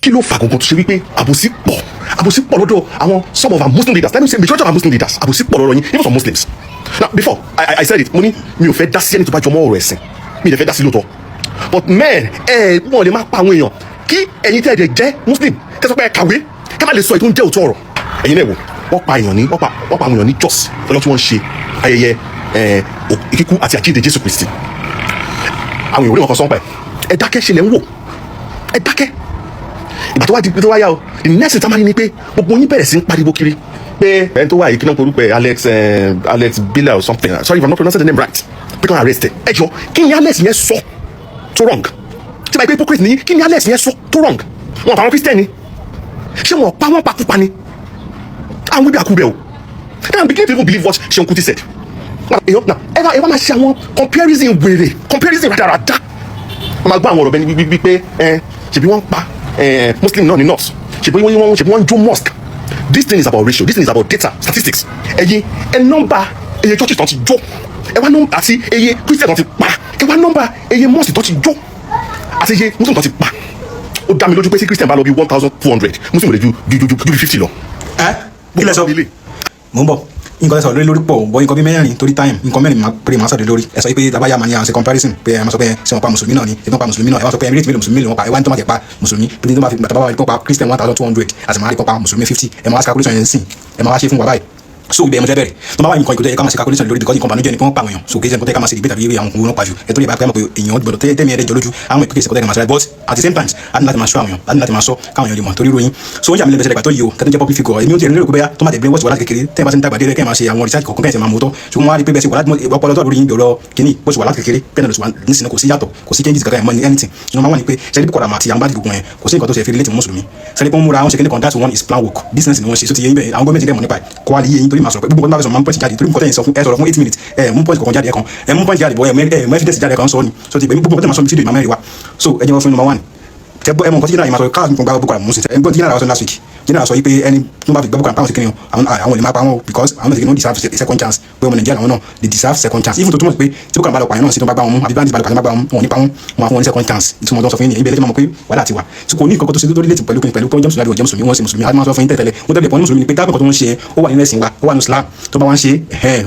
kí ló fà gangan tó ṣe wípé àbòsí pọ̀ lọ́dọ̀ àwọn some of our Muslim leaders, let me say majority of our Muslim leaders, àbòsí pọ̀ lọ́dọ̀ yín, even some Muslims. Now before I said it, mo ní mi ò fẹ́ dá sí ẹni tó bá jọmọ́ ọ̀rọ̀ ẹ̀sìn, mi ò fẹ́ dá sí lóòótọ́, but men wọ́n lè má pa àwọn èèyàn kí ẹ̀yin tẹ́ ẹ̀ jẹ́ Muslim kẹ́ sọ pé ẹ kàwé ká má lè sọ èyí tó ń jẹ́ òótọ́ ọ̀rọ̀. Ẹ̀yin náà wò wọ́n pa àwọn èèyàn ní Jos lọ́jọ́ tí wọ́n ń ṣe ayẹyẹ ìkíkú àti àjíǹde Jésù Kristi. Àwọn èèyàn ò rí wọn kan sọ́n pa ẹ̀ dákẹ́ ṣe lẹ́ ń wò, ẹ dákẹ́. Ìgbà tó wá di tó wá yá o, the next thing tamari ni pé gbogbo yín bẹ̀rẹ̀ sí ń pariwo kiri pé ẹni tó wà yìí kí náà porúkọ Alex Bila or something, sorry if I'm not pronouncing the name right, pé kí wọ́n arrest ẹ̀. Ẹ jọ kí ni Alex yẹn sọ tó wrong? Tí báyìí pé hypocrite ni kí ni Alex yẹn sọ tó wrong? Wọn pa àwọn Christian ni, ṣé wọn pa wọn pakúpa ni? Àwọn wíwí àkúbẹ̀ o. And I'm beginning to even believe what Seun Kuti said. Ẹ bá máa ṣe àwọn comparison rádaràda. Wọ́n máa gbọ́ àwọn ọ̀rọ̀ bẹ́ẹ̀ ni wípé ṣèbí wọ́n pa Muslim náà ní north, ṣèbí wọ́n jó mosque. This thing is about ratio, this thing is about data, statistics. Ẹ nọ́mbà eye churches tó ti jó, ẹ wá nọ́mbà àti eye Christian tó ti pa, ẹ wá nọ́mbà eye mosque tó ti jó àti eye Muslim tó ti pa. Ó dá mi lójú pé sí Christian bá lọ bí 1,200, Muslim lè ju 50 lọ. Kí lẹ sọ? Mo ń bọ̀. Nǹkan sọ̀rọ̀ lórí pọ̀ bọ́ nǹkan bí mẹ́rin torí time nǹkan mẹ́rin máa sọ̀rọ̀ lórí ẹ sọ pé tabaya máa ní àwọn ṣe comparison pé ẹ máa sọ pé ṣé wọn pa mùsùlùmí náà ni ṣé wọn pa mùsùlùmí náà ẹ máa sọ pé emirate mélòó mùsùlùmí lè wọn pa ẹ wá ní tó máa jẹ pa mùsùlùmí bí tó máa fi bàtà bá wà ní pọ́pa Christian 1,200 àti máa rí pọ́pa mùsùlùmí 50 ẹ máa wá sí calculation yẹn sìn ẹ máa wá ṣe fún wa báyìí. So ibẹ̀ mo jẹ́ bẹ̀rẹ̀ tó bá wà nǹkan ìkọjọ́ yẹ ká máa ṣe calculation lórí because nǹkan bànújẹ́ ni pé wọ́n pa àwọn èèyàn so kì í ṣe nǹkan tẹ́ ká máa ṣe debate àbí àwọn òun náà pàjù ẹ tó lè bá pẹ́ mọ̀ pé èèyàn gbọ́dọ̀ tẹ́mi ẹ̀rẹ́ jọ lójú àwọn ìpínlẹ̀ ìṣẹ̀kọ́ tẹ́ ká máa ṣe but at the same time a ní láti máa ṣọ́ àwọn èèyàn a ní láti máa ṣọ́ káwọn èèyàn lè mọ̀ torí ròyìn so wọ́n yà mí lẹ́bẹ̀ẹ́sẹ̀ ìgbà tó yìí o tẹ́tí jẹ́ public figure èmi ó ti rìn lérò pé bẹ́ẹ̀ tó máa tẹ̀ brain wash wà láti kékeré tẹ́ ẹ bá ti ń dàgbà dé kẹ́ ẹ máa ṣe àwọn research kọ̀ọ̀kan kẹ́ ẹ ti máa mú tọ́ ṣùgbọ́n wọ́n á rí pé bẹ́ẹ̀ ṣe wà láti ọpọlọ tó lórí yín ọ̀rọ̀ kìíní bó ṣe wà láti kékeré bẹ́ẹ̀ náà ló ṣe wà nísìnyí kò sí yàtọ̀ kò sí changes kankan ẹ̀ mọ́ ní anything ṣùgbọ́n máa wà ní pé ṣẹ́ni bí kọ̀ọ̀dà àti àwọn bá dìgbò yẹn kò sí nǹkan tó ṣe fi relate mùsùlùmí ṣẹ́ni pé wọ́n múra wọn ṣe kíní kan that one is plan work business ni wọ́n ṣe so ti yẹ ibẹ̀ àwọn gọ́ọ̀mẹ̀ntì dẹ̀ mọ̀ nípa kọ́ wá lè yé yín torí màá sọ̀rọ̀ pé gbogbo nǹkan tó bá fẹ́ sọ máa ń pọ̀jù jáde torí nǹkan tẹ̀yìn sọ fún ẹ sọ̀rọ̀ fún 8 minutes mú pọ́ǹtì kọ̀ọ̀kan jáde ẹ̀kan mú pọ́ǹtì jáde bọ́ mú evidence jáde ẹ̀kan sọ ni so ti gbẹ̀mí gbogbo nǹkan tó máa sọ mi fídíò ìmọ̀ mẹ́rin wa so ẹ jẹ́ wọ́n fún number 1 tẹ́ gbọ́ ẹ̀mọ̀ nǹkan tí jẹ́ náà ìmọ̀ sọ káàkiri gbogbo àwọn boko haram mú sí ẹ̀ gbọ́ tí jẹ́ náà sọ last week jẹ́ náà sọ yí pé ẹni tó bá fi gbọ́ boko haram páwọn sí kí ni àwọn lè máa pa wọn because àwọn tẹ̀lé no deserve second chance pé ọmọ Nàìjíríà àwọn náà they deserve second chance even tó túmọ̀ sí pé tí boko haram bá lọ pààyàn náà sí tó bá gbá wọn mú àbí bá ń dìbò àlùkò bá wọn wọn nípa wọn wọn fún wọn ní second chance ìtumọ̀ tó sọ fún yín ibẹ̀ lẹ́jọ́ máa mọ̀ pé wàhálà ti wà tí kò ní nǹkan tó ṣe tó relate pẹ̀lú pé wọ́n jẹ́ mùsùlùmí àbí wọ́n ṣe mùsùlùmí àti máa sọ fún yín tẹ̀tẹ̀lẹ̀ wọ́n tẹ̀lé pọ̀ ní mùsùlùmí ni pé dáàbò kan tó ń ṣe ó wà nínú ẹ̀sìn wa ó wà nínú Islam tó bá wá ń ṣe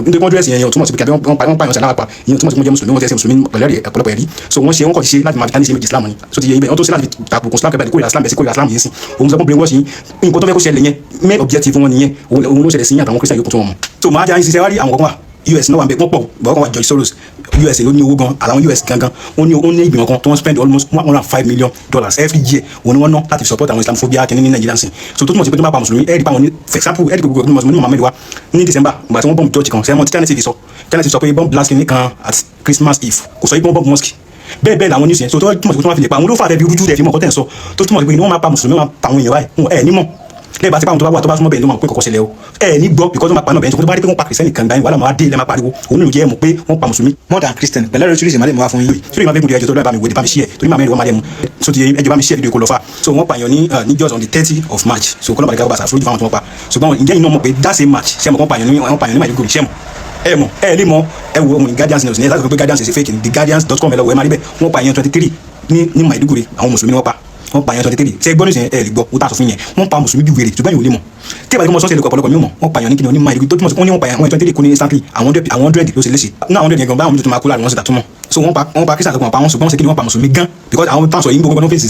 nítorí wọ́n dúró ẹ̀sìn yẹn túmọ̀ sí pé wọ́n pààyàn sàlámà pa ìyẹn túmọ̀ sí pé wọ́n jẹ́ mùsùlùmí wọ́n jẹ́ mùsùlùmí pẹ̀lú ọ̀pọ̀lọpọ̀ ẹ̀rí so wọ́n ṣe wọ́n kàn ṣe láti máa fi tánìṣe méjì Islam ni so ti yẹ ibẹ̀ wọ́n tó ṣe láti tàbùkù Islam kẹ́bẹ̀ẹ́ kórìíra Islam bẹ̀ sí kórìíra Islam yìí sí òun sọ fún brainwash yìí nǹkan tó fẹ́ kó ṣẹlẹ̀ yẹn main objective wọn nìyẹn òun ló ṣẹlẹ̀ sí àtàwọn Christian yòókù tó wọn mọ̀ so máa jẹ́ àyíṣẹ́ wá rí àwọn kan wà US náà wà bẹ́ẹ̀ wọ́n pọ̀ bọ́ọ̀ kan wà George Soros US ló ní owó gan àwọn US gangan ó ní ìgbìmọ̀ kan tó wọ́n spend almost $105 million every year òun ni wọ́n ná láti support àwọn Islamophobia kìíní ní Nàìjíríà sí so tó túmọ̀ sí pé tó máa pa mùsùlùmí ẹ̀ẹ́dì pa wọn ní for example ẹ̀ẹ́dì gbogbo mùsùlùmí Muhammad wa ní December ìgbà tí wọ́n bomb church kan sẹ́mọ̀ tí China sọ pé bomb blast kìíní kan at Christmas Eve kò sọ pé wọ́n bomb mosque bẹ́ẹ̀ làwọn news yẹn so tó túmọ̀ sí pé tó máa fi lè pa àwọn olófà rẹ̀ bí rújú rẹ̀ fi mọ̀ kọ́tẹ́ ń sọ tó túmọ̀ sí pé wọ́n máa pa mùsùlùmí wọ́n máa pa àwọn èèyàn báyìí ẹ̀ nímọ̀ lẹ́yìn bá ti pa àwọn tó bá wà tó bá súnmọ́ bẹ́ẹ̀ ló máa pé kọ̀kọ́ ṣẹlẹ̀ o ẹ ní gbọ́ because wọ́n máa pa náà bẹ́ẹ̀ tó bá rí pé wọ́n pa kìrìsìtẹ́nì kan gbáyìn wàhálà máa dé ilẹ̀ máa pariwo òun nínú jẹ́ mọ̀ pé wọ́n pa mùsùlùmí more than Christian pẹ̀lú ẹ̀rọ tírísì máa lè mú wa fún yín tírísì máa bẹ́ẹ̀ gùn ẹjọ́ tó bá mi wèé bá mi ṣí ẹ̀ torí máa mẹ́rin wọ́n máa lẹ̀ mú so ti ẹjọ́ bá mi ṣí ẹ̀ fídíò kò lọ fà so wọ́n pààyàn ní just on the 30th of March so kọ́nà bàdìgá bàṣà àforíjì fáwọn tó wọ́n pa ṣùgbọ́n ǹjẹ́ iná mọ̀ pé that same March ṣé mo kàn pààyàn ní Maiduguri ṣé mo ẹ mọ̀ ẹ lè mọ̀ ẹ wo ohun Guardians news ní ẹ láti pé Guardians ṣe fake ní theguardians.com ẹ lọ wọ ẹ máa rí bẹ́ẹ̀ wọ́n pààyàn 23 ní Maiduguri àwọn mùsùlùmí wọ́n pa wọ́n pààyàn 23 ṣe gbọ́dọ̀ sẹ́yìn ẹ̀ lè gbọ́ ó tà sọ fún yẹn wọ́n pa mùsùlùmí bí wèrè ṣùgbọ́n yóò lè mọ̀ tí ìbàdí kí wọ́n sọ́ọ̀ṣẹ́ lè kọ́ ọ̀pọ̀lọpọ̀ yóò mọ̀ wọ́n pààyàn ní kíni onímọ̀ ìdígbò tó túmọ̀ sí wọ́n ní wọ́n pààyàn wọ́n 23 kú ní instantly àwọn 100 ló ṣe léṣe ní àwọn 100 yẹn gan báwọn tó máa kú láàrin wọn sì dà túmọ̀ so wọ́n pa Christian àtọkùn àpá wọn ṣùgbọ́n wọ́n ṣe kí ni wọ́n pa mùsùlùmí gan because àwọn tán sọ yìí gbogbo fèsì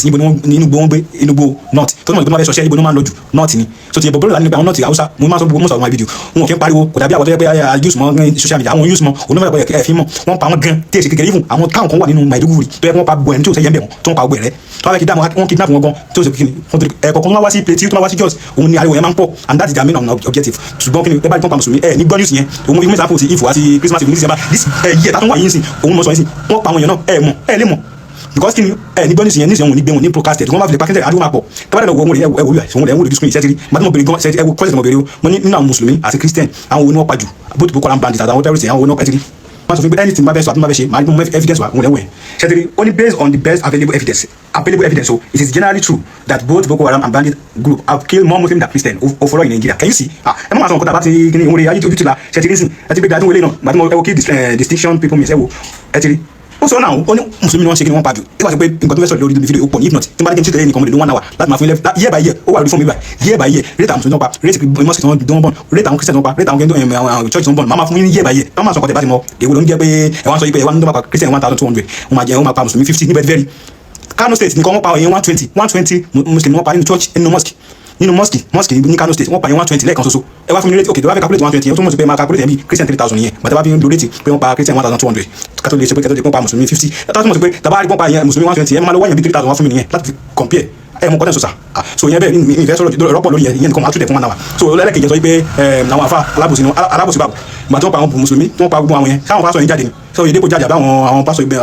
nínú gbogbo gbé inú gbogbo north tó túmọ̀ sí pé wọ́n fẹ́ sọ́ṣẹ́ ibo ní wọ́n máa ń lọ jù north ni so ti yẹ bọ̀bọ̀lọ̀ láti nípa àwọn north Hausa mo máa sọ gbogbo mọ̀sọ̀ àwọn fídíò wọn kì í pariwo kò dàbí àwọn tó yẹ pé use mọ́ social media àwọn use mọ́ onímọ̀ ẹ̀kọ́ ẹ̀fín mọ́ wọ́n pa wọn gan tí èsì kékeré fún àwọn táwọn kan wà nínú Maiduguri tó yẹ kí wọ́n pa gbogbo ẹni tí ò sẹ́yẹ́ ń bẹ̀ wọ́n tó ń pa gbogbo ẹ̀rẹ́ tó wọ́n fẹ́ kidnap wọn kidnap wọn gan tí ó ṣe kíni ẹ̀kọ́ kan wá sí Plateau tó wá sí Jos òun ni ariwo yẹn máa ń pọ̀ and that is their main objective ṣùgbọ́n kíni ẹ bá pa mùsùlùmí ẹ ní gbọ́ news yẹn òun mo example ti info àti Christmas ní December this year tàtún wà yín sìn òun mo sọ yín sìn wọ́n pa àwọn èèyàn náà ẹ mọ̀ ẹ lè mọ̀ because kí ni ẹ ní gbọ́ news yẹn ní ìsìn òun ní gbé wọn ní procrasted wọ́n bá fi lè pàkẹ́tẹ̀ àdúgbò máa pọ̀ tọ́ba dẹ̀ wọ́n wọlé ẹwọ́ òun lẹ̀ ń wọlé discrete ìṣẹ́tìrì gbàtí mo bèrè gan ṣẹ́tì ẹwọ́ kọ́sẹ̀tì mo bèrè o mo ní nínú àwọn mùsùlùmí àti Christian àwọn oníwọ́ pàjù both Boko Haram bandits àtàwọn terrorists àwọn oníwọ́ pẹ̀tìrì wọ́n sọ fún mi pé anything bá fẹ́ sọ àti bá fẹ́ ṣe máa ní mú evidence wa òun lẹ̀ wẹ̀ ṣẹ́tìrì only based on the best available evidence so it is generally true that both Boko Haram and bandit group have killed more Muslims than Christians overall in Nigeria can you see ẹ má máa sọ nǹkan tàbá ti kí ni òun rẹ̀ ayé ojú ti la ṣẹ́tìrì sìn ẹ ti gbé gbàdúrà wọlé náà gbàdúrà ẹ wò kí distinction people miss ẹ wò ẹ ti rí ó sọ náà ó ní mùsùlùmí wọn ṣe kí ni wọ́n pa jù ẹ bá ṣe pé nǹkan tó fẹ́ sọ̀rọ̀ lórí fídíò ó pọ̀ ní if not tí n bá dé kí n ṣe tẹ̀lé nìkan mo lè lo 1 hour láti máa fún ilé year by year ó wà lórí fún mi báyìí year by year rate àwọn mùsùlùmí tó ń pa rate mosque tó ń bọ̀ rate àwọn christian tó ń pa rate àwọn church tó ń bọ̀ máa fún yín year by year wọ́n máa sọ kọ́tẹ̀ bá ti mọ èwo ló ń jẹ́ pé ẹ wá ń sọ yìí pé ẹ wá ń dọ́gba christian 1200 wọ́n máa jẹ́ wọ́n máa pa mùsùlùmí 50 níbẹ̀ very Kano state nìkan wọ́n pa èèyàn 120 muslim wọ́n pa nínú church nínú mosque ní Kano state wọ́n pa èèyàn 120 lẹ́ẹ̀kan ṣoṣo ẹ wá fún mi rate okay tó bá fẹ́ calculate 120 yẹn tó mọ̀ sí pé máa calculate yẹn bí christian 3000 yẹn bàtà bá fi ń lo rate pé wọ́n pa christian 1200 kátó lè ṣe pé kátó lè pọ́n pa mùsùlùmí 50 tó mọ̀ sí pé tàbá rí pọ́n pa èèyàn mùsùlùmí 120 yẹn máa lọ wáyàn bí 3000 wá fún mi nìyẹn láti compare ẹ mọ kọ́tẹ́ sọ́sà so yẹn bẹ́ẹ̀ ní ìfẹ́ sọ̀rọ̀ rọ́pọ̀ lórí yẹn nìkan máa tún dẹ̀ fún 1 hour so lẹ́lẹ́kejì sọ pé àwọn afa alábòsí báwo ìgbà tí wọ́n pa àwọn mùsùlùmí tí wọ́n pa gbogbo àwọn yẹn sáwọn pásọ yẹn jáde ni so yìí dépò jáde àbá àwọn pásọ yìí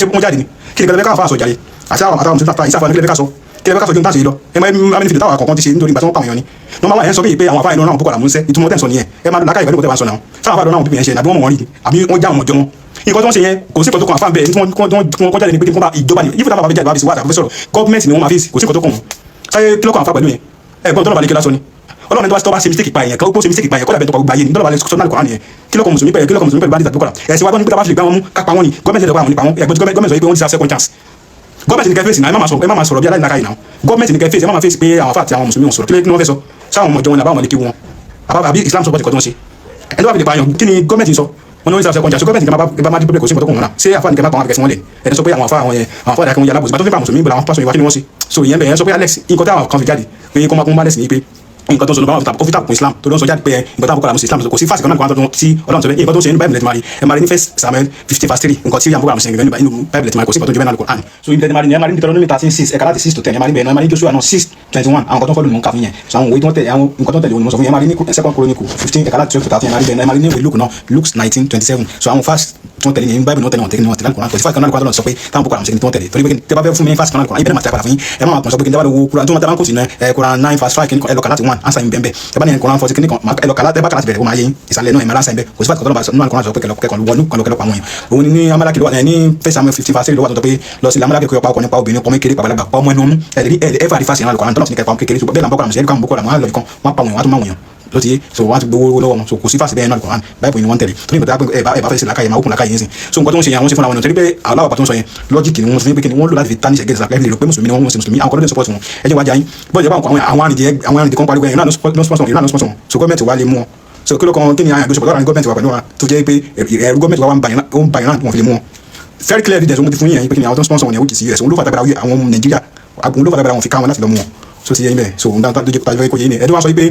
ṣé wọ́n jáde ni kí ni kẹ́lẹ́bẹ́ káwọn afáàsọ jáde àti àwọn mùsùlùmí tàbí ìsáfà ní kẹ́lẹ́bẹ́ káṣọ jẹun táṣe yìí lọ ẹ máa ń fi táwọn àkọ́kọ́ ti ṣe nítorí ìgbà tí wọ́n pa àwọn èèyàn ni nọ́mbà wà yẹn sọ pé àwọn afáàyàn náà boko haram ń sẹ́ ìtumọ̀ tẹ̀ ń sọ nìyẹn ẹ máa lákàyè pẹ̀lú kọ́tẹ́ wa ń sọ náà sáwọn afáàyàn náà pípẹ́ yẹn ṣe àbí wọ́n mọ̀ wọ́n rí àbí wọ́n já wọn jọ wọn nǹkan tó ń ṣe yẹn kò sí nǹkan tó kàn àfáà bẹ́ẹ̀ tí wọ́n kọjá ní pé kí wọ́n bá ìjọba ni yífúta bàbá jáde bá fi sí wàdà fẹ́ sọ̀rọ̀ gọ́ọ̀mẹ̀ntì ni wọ́n máa fi kò sí nǹkan tó kàn wọ́n sáyé kí ló kàn àfáà pẹ̀lú yẹn ẹ̀gbọ́n tó lọ́ba lè kí lásán ni ọlọ́run tó bá ṣe mistake pa èèyàn kan ó ṣe mistake pa èèyàn kọ́dà bẹ́ẹ̀ tó pa gbogbo ayé ni dọ́là balẹ̀ sọ́nà àlùkò ànìyẹn kí ló kọ mùsùlùmí pẹ̀lú bá dìtà boko haram ẹ̀sìn wa gbọ́n ní pé tá bá fi lè gbá wọn mú kápá wọn ni gọ́ọ̀mẹ̀ntì lè pa àwọn nípa wọn ẹ̀gbọ́n gọ́ọ̀mẹ̀ntì sọ pé wọ́n ti second chance gọ́ọ̀mẹ̀ntì ní kẹfẹ́sì náà ẹ má máa sọ̀rọ̀ bí aláìláka yìí náà gọ́ọ̀mẹ̀ntì ní kẹfẹ́sì ẹ má máa fèsì pé àwọn afáàtì àwọn mùsùlùmí wọn sọ̀rọ̀ kí wọ́n fẹ́ sọ sáwọn ọmọ ìjọ wọn àbáwọn ọmọdé wọn àbí Islam support ìkọ́ tó ń ṣe ẹ ló wà fi lè pààyàn kí ni gọ́ọ̀mẹ̀ntì sọ wọn ní wọ́n ti second chance gọ́ọ̀mẹ̀ntì kan bá má dípò kò sí nǹkan tó kàn wọn náà ṣé àfáà ní kẹ́ má pa àwọn akẹ́kẹ́ wọn lẹ̀ ẹ̀ sọ pé àwọn afáà dàkẹ́ wọn yàrá bòsí bá tó fi pa mùsùlùmí gbọ́dọ̀ àwọn pásọ̀ ìwà kí ni wọ́n ṣe so ìyẹn bẹ̀rẹ̀ sọ pé Alex nǹkan táwọn kan fi jáde pé kó má kún bá lẹ́sìn ní pé nǹkan tó ń sọ lọ́wọ́ ó fi tàkùn Islam tó ló ń sọ jáde pé nǹkan táwọn boko haram ṣe Islam kò sí fásitì kan náà kan tí Ọlọ́run sọ pé nǹkan tó ń ṣe ní Bible lẹ́tìmárì ẹ máa rí ní First Samuel 15 verse 3 nǹkan tí àwọn boko haram ṣe nínú Bible lẹ́tìmárì kò sí nǹkan tó ń jẹ́ bẹ́ẹ̀ náà Al-Qur'an so ibi lẹ́tìmárì ni ẹ máa rí ní Deuteronomy 13:6 ẹ̀ka láti 6 to 10 ẹ máa rí bẹ́ẹ̀ náà ẹ máa rí Joshua náà 6:21 àwọn nǹkan tó ń fọ́lù ní mọ̀ ń kà fún yẹn so àwọn òwe tó ń tẹ̀lé àwọn nǹkan tó ń tẹ̀lé òní mọ̀ sọ fún yẹn ẹ máa rí ní Second Chronicle 15 ẹ̀ka láti 12 to 13 ẹ máa rí bẹ́ẹ̀ náà ẹ máa rí ní ìwé Luke náà Luke 19:27 so àwọn fast tó ń tẹ̀lé yẹn Bible náà tẹ̀lé wọn tẹ̀lé wọn tẹ̀lé Al-Qur'an kò sí fast kan náà Al-Qur'an sọ pé táwọn boko haram ṣe tó ń tẹ̀lé torí pé tẹ́ bá fẹ́ fún mi fast kan náà Al-Qur'an ibẹ̀ náà máa tẹ̀ padà fún yín ẹ máa sọ pé kí n tẹ́ bá lọ wo Quran tó máa tẹ́ bá ń kó sí Quran 9 verse 5 kí ẹ lọ kà láti 1 answer yín bẹ́ẹ̀ bẹ́ẹ̀ tẹ́ bá ní Quran 40 kí ní kan ẹ lọ kà láti bẹ̀rẹ̀ ó máa yé yín ìsàlẹ̀ náà ẹ máa ránṣẹ́ bẹ́ẹ̀ kò sí fast kan tó náà Al-Qur'an sọ pé kẹlọ wọnú kan lọ pa àwọn èèyàn òun ní Amalaki ló wà ní First Samuel 15 verse 3 ló wà tó pé lọ sí Amalaki kó pa ọkùnrin pa obìnrin pọmọ kékeré pàbàlàgbà pa ọmọ ẹnu ọmú ẹ fà rí fásitì náà Al-Qur'an tó náà sì ní kẹpa kékeré bẹ́ẹ̀ làwọn boko haram ṣe é káwọn boko haram wọn á lọ ìkan wọn pa àwọn èèyàn wọn á tún máa wọ̀nyàn ló ti yé so wọn ti gbowó lọ́wọ́ wọn so kò sí fásitì bẹ́ẹ̀ náà Al-Qur'an báyìí ni wọ́n tẹ̀lé torí nígbà tí ẹ bá fẹ́ ṣe làkàyè máa ó kún làkàyè yín sìn so nǹkan tó ń ṣe yẹn àwọn ṣe fúnra wọn torí pé aláwọ̀ pàtó ń sọ yẹn lọ́jìkì ni wọ́n fi pé kí ni wọ́n lò láti fi tánìṣe gẹ̀ẹ́sì lápẹ́ lè pé mùsùlùmí ni wọ́n ṣe mùsùlùmí àwọn kọ́lọ́dún support wọn ẹ jẹ́ wájà yín bọ́ọ̀dì ẹ̀bá àwọn arìndì kan pariwo ìran sponsor wọn so gọ́ọ̀mẹ̀ntì wa lè mú wọn so kí ló kàn kí ni àyàn àjọṣepọ̀ láàrin gọ́ọ̀mẹ̀ntì wa pẹ̀lú wa tó jẹ́ pé ẹ̀rù gọ́ọ̀mẹ̀ntì wa ń ba ìran wọn fi lè mú wọn very clear evidence wọn ti fún yín pé kí ni àwọn tó ń sponsor wọn ni ó kì í sí us òun ló fàtàgbà àwọn Nàìjíríà òun ló fàtàgbà wọn fi ká wọn láti lọ mú wọn so ti yẹ ibẹ̀ so ndan tó jẹ́ pàtàkì kó yé ni ẹ̀dùn wa sọ pé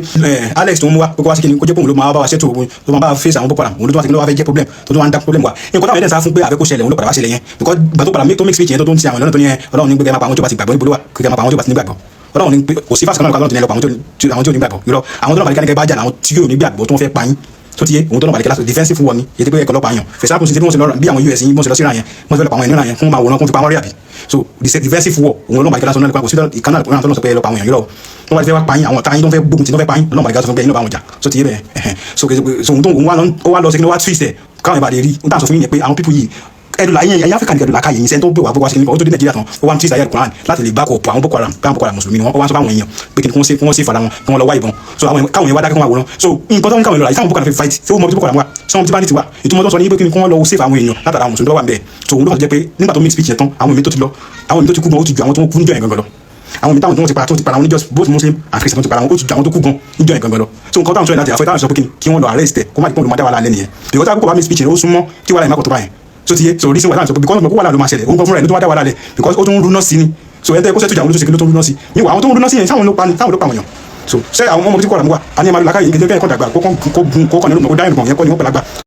Alex tó ń mú wa kó wá sí kí ni kó jẹ́ pòun ló máa bá wa ṣètò tó máa bá wa face àwọn boko haram òun ló tó wá sí kí ló wá fẹ́ jẹ́ problem tó wá ń dá problem wa nǹkan táwọn ẹ̀dẹ̀ sá fún pé àfẹ́ kó ṣẹlẹ̀ òun ló padà wá ṣẹlẹ̀ yẹn because gbà tó padà tó make speech yẹn tó ń ti àwọn ìlànà tó ní ẹ Ọlọ́run ní gbé máa pa àwọn tó bá ti gbàgbọ́ níbo ló wà kí máa pa àwọn tó bá ti ní gbàgbọ́ Ọlọ́run ní pé kò sí fásitì kan náà tó ní ẹ lọ pa àwọn tó ní gbàgbọ́ irọ́ àwọn tó náà bá ní bá jà àwọn tí yóò ní gbàgbọ́ tó ń fẹ́ pa yín tó ti yé òun tó náà bá ní defensive war ni yẹ ti pé ẹ̀kọ́ lọ́pàá yàn fẹ̀sán kò sí bí wọ́n ṣe lọ bí àwọn US yín bọ́n ṣe lọ síra yẹn wọ́n ti fẹ́ lọ pa àwọn ènìyàn yẹn fún máa wòran kó fi pa wọ́n rí àbí so defensive war òun ló máa ní lásán náà kò sí ìkànnà àlùkò náà tó lọ sọ pé ẹ lọ pa àwọn èèyàn yìí lọ wọ́n bá ti fẹ́ wá pa yín àwọn ọ̀tá yín tó ń fẹ́ gbógun tí tó fẹ́ pa yín lọ́mọ ìgbà tó fẹ́ gbé yín lọ́ba àwọn ọjà so ti yé bẹ́ẹ̀ so òun tó wá lọ sí kí ni wá twist ẹ̀ káwọn ìbàdí rí n tà sọ fún yín pé àwọn pípù yìí ẹdùn láyé ẹ̀yìn Áfíríkà ní ẹdùn làkàyè yìí sẹ́ni tó ń pè wá gbogbo àṣekínní kan ó tó dé Nàìjíríà tán ó wá ń tí ìsàyẹ̀ Quran láti lè bá kọ̀ àwọn boko haram mùsùlùmí ni wọ́n wá ń sọ fáwọn èèyàn pé kí ni wọ́n sì fara wọn kí wọ́n lọ wá ìbọn so káwọn èèyàn wá dákẹ́ wọn àwòrán so nǹkan tó ń káwọn èèyàn lọ àyè táwọn boko haram fi fight ṣé ó mọ bí boko haram wà sọ́wọ́n tí bá ní ti wà ìtumọ̀ tó sọ ní pé kí ni kí wọ́n lọ save àwọn èèyàn látara àwọn mùsùlùmí tó wà ń bẹ̀ so òun ló jẹ́ pé nígbà tó make speech yẹn tán àwọn èmi tó ti lọ àwọn èmi tó ti kú gan ó ti ju àwọn tó kú níjọ́ yẹn gangan lọ àwọn èmi táwọn tó ti para àwọn oníjọ́ both Muslim and Christian tó ti para àwọn ó ti ju àwọn tó kú gan níjọ́ yẹn gangan lọ so nǹkan táwọn sọ yẹn láti àfẹ́ táwọn sọ pé kí wọ́n lọ arrest ẹ̀ kó má dìpọ̀ ló má dá wàhálà lẹ́nu yẹn because táwọn kò bá make speech yẹn ó súnmọ́ kí wàhálà yẹn má kò tó báyẹn so ti ye so reason why I'm so because mo ko wala lo ma ṣẹlẹ̀ o nǹkan fúnra ẹ̀ ló tó wá dá wàhálà lẹ̀ because ó tún rúná sí ni so ẹ̀ńtẹ́ kó sẹ́tù jà àwọn olóṣèlú tó rúná sí ni wà àwọn tó rúná sí yẹn sáwọn ló pa ni sáwọn ló pa àwọn èèyàn so ṣé àwọn ọmọ tí kò rà mú wa a ní ẹ̀ máa lọ lákàyè ìgbésẹ̀ kẹ́kọ̀ọ́ dàgbà kó kàn nínú kó dá ìrùkàn yẹn kọ́ ni wọ́n pẹ̀lágbà